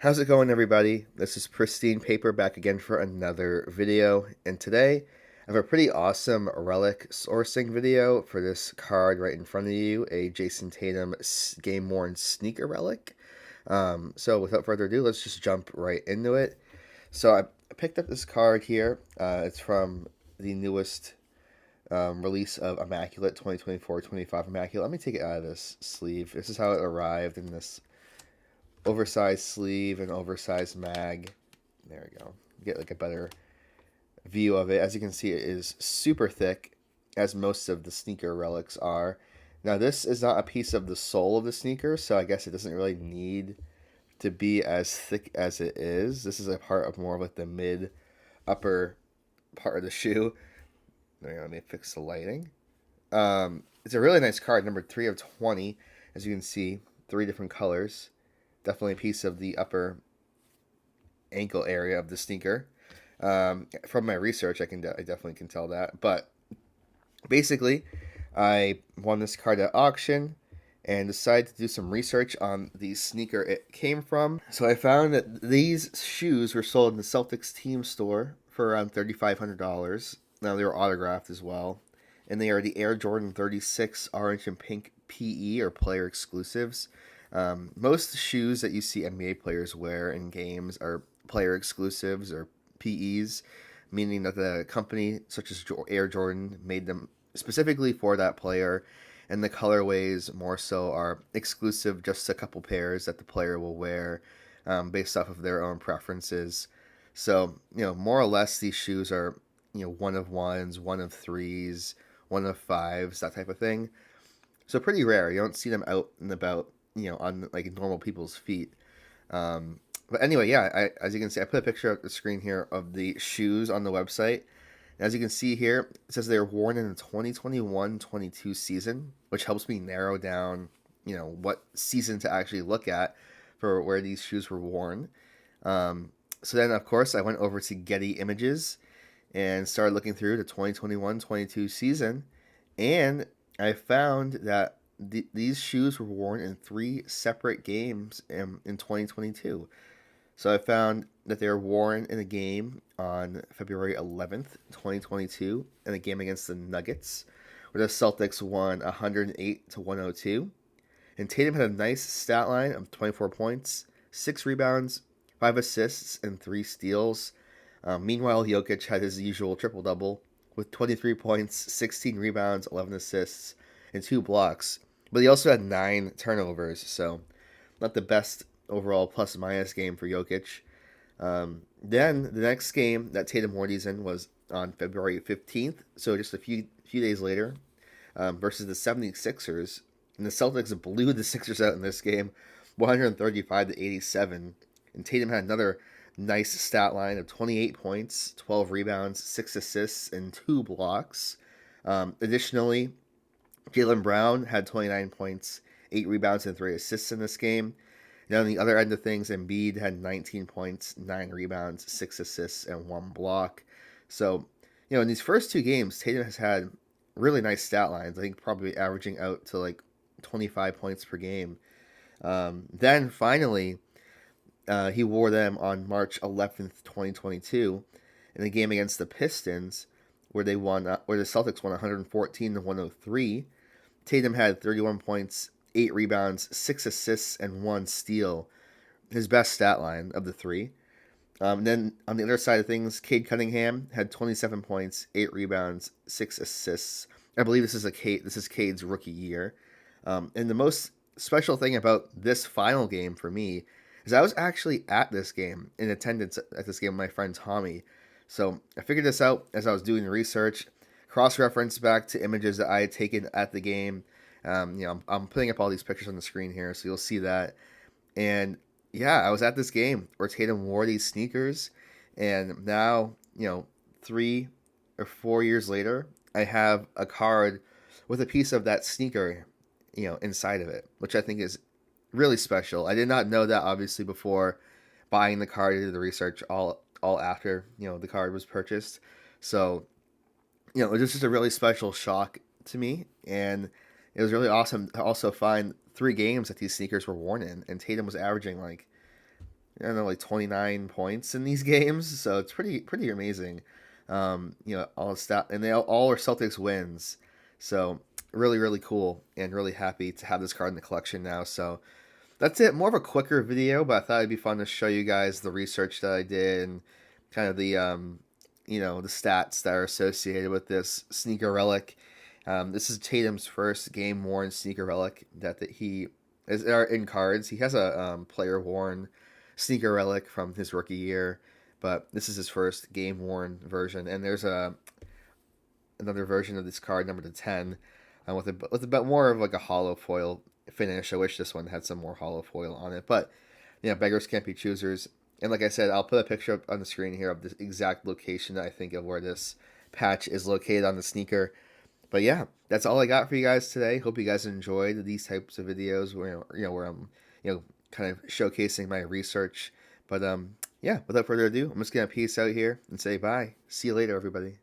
How's it going, everybody? This is Pristine Paper back again for another video, and today I have a pretty awesome relic sourcing video for this card right in front of you, a Jason Tatum game worn sneaker relic. So without further ado, let's just jump right into it. So I picked up this card here. It's from the newest release of Immaculate 2024-25 Immaculate. Let me take it out of this sleeve. This is how it arrived in this oversized sleeve and oversized mag. There we go. Get like a better view of it. As you can see, it is super thick, as most of the sneaker relics are. Now, this is not a piece of the sole of the sneaker, so I guess it doesn't really need to be as thick as it is. This is a part of more of like the mid upper part of the shoe. There we go. Let me fix the lighting. It's a really nice card, number 3 of 20. As you can see, 3 different colors. Definitely a piece of the upper ankle area of the sneaker. From my research, I definitely can tell that. But basically, I won this card at auction and decided to do some research on the sneaker it came from. So I found that these shoes were sold in the Celtics team store for around $3,500. Now they were autographed as well, and they are the Air Jordan 36 orange and pink PE or player exclusives. Most shoes that you see NBA players wear in games are player exclusives or PEs, meaning that the company, such as Air Jordan, made them specifically for that player, and the colorways more so are exclusive, just a couple pairs that the player will wear based off of their own preferences. So, more or less, these shoes are, one of ones, one of threes, one of fives, that type of thing. So pretty rare. You don't see them out and about, on like normal people's feet. But anyway, yeah, as you can see, I put a picture of the screen here of the shoes on the website. And as you can see here, it says they were worn in the 2021-22 season, which helps me narrow down, what season to actually look at for where these shoes were worn. So then, of course, I went over to Getty Images and started looking through the 2021-22 season, and I found that these shoes were worn in 3 separate games in 2022. So I found that they were worn in a game on February 11th, 2022, in a game against the Nuggets, where the Celtics won 108-102. And Tatum had a nice stat line of 24 points, 6 rebounds, 5 assists, and 3 steals. Meanwhile, Jokic had his usual triple-double with 23 points, 16 rebounds, 11 assists, and 2 blocks. But he also had 9 turnovers, so not the best overall plus-minus game for Jokic. Then the next game that Tatum wore these in was on February 15th, so just a few days later, versus the 76ers. And the Celtics blew the Sixers out in this game, 135-87. And Tatum had another nice stat line of 28 points, 12 rebounds, 6 assists, and 2 blocks. Additionally, Jaylen Brown had 29 points, 8 rebounds, and 3 assists in this game. And on the other end of things, Embiid had 19 points, 9 rebounds, 6 assists, and 1 block. So, in these first 2 games, Tatum has had really nice stat lines. I think probably averaging out to like 25 points per game. Then finally, he wore them on March 11th, 2022, in a game against the Pistons, where they won, where the Celtics won 114-103. Tatum had 31 points, 8 rebounds, 6 assists, and 1 steal. His best stat line of the 3. Then on the other side of things, Cade Cunningham had 27 points, 8 rebounds, 6 assists. I believe this is Cade's rookie year. And the most special thing about this final game for me is I was actually at this game, in attendance at this game with my friend Tommy. So I figured this out as I was doing the research, cross-referenced back to images that I had taken at the game. I'm putting up all these pictures on the screen here, so you'll see that. And yeah, I was at this game where Tatum wore these sneakers, and now, 3 or 4 years later, I have a card with a piece of that sneaker, inside of it, which I think is really special. I did not know that obviously before buying the card. I did the research all after the card was purchased. So it was just a really special shock to me, and it was really awesome to also find 3 games that these sneakers were worn in, and Tatum was averaging like I don't know, like 29 points in these games, so it's pretty amazing. All stat and they all are Celtics wins, so really cool and really happy to have this card in the collection now. So that's it. More of a quicker video, but I thought it'd be fun to show you guys the research that I did and kind of the stats that are associated with this sneaker relic. This is Tatum's first game worn sneaker relic that he is in cards. He has a player worn sneaker relic from his rookie year, but this is his first game worn version. And there's another version of this card, number to 10, with a bit more of like a hollow foil finish. I wish this one had some more hollow foil on it, but beggars can't be choosers. And like I said, I'll put a picture up on the screen here of the exact location that I think of where this patch is located on the sneaker. But yeah, that's all I got for you guys today. Hope you guys enjoyed these types of videos where I'm kind of showcasing my research. But yeah, without further ado, I'm just gonna peace out here and say bye. See you later, everybody.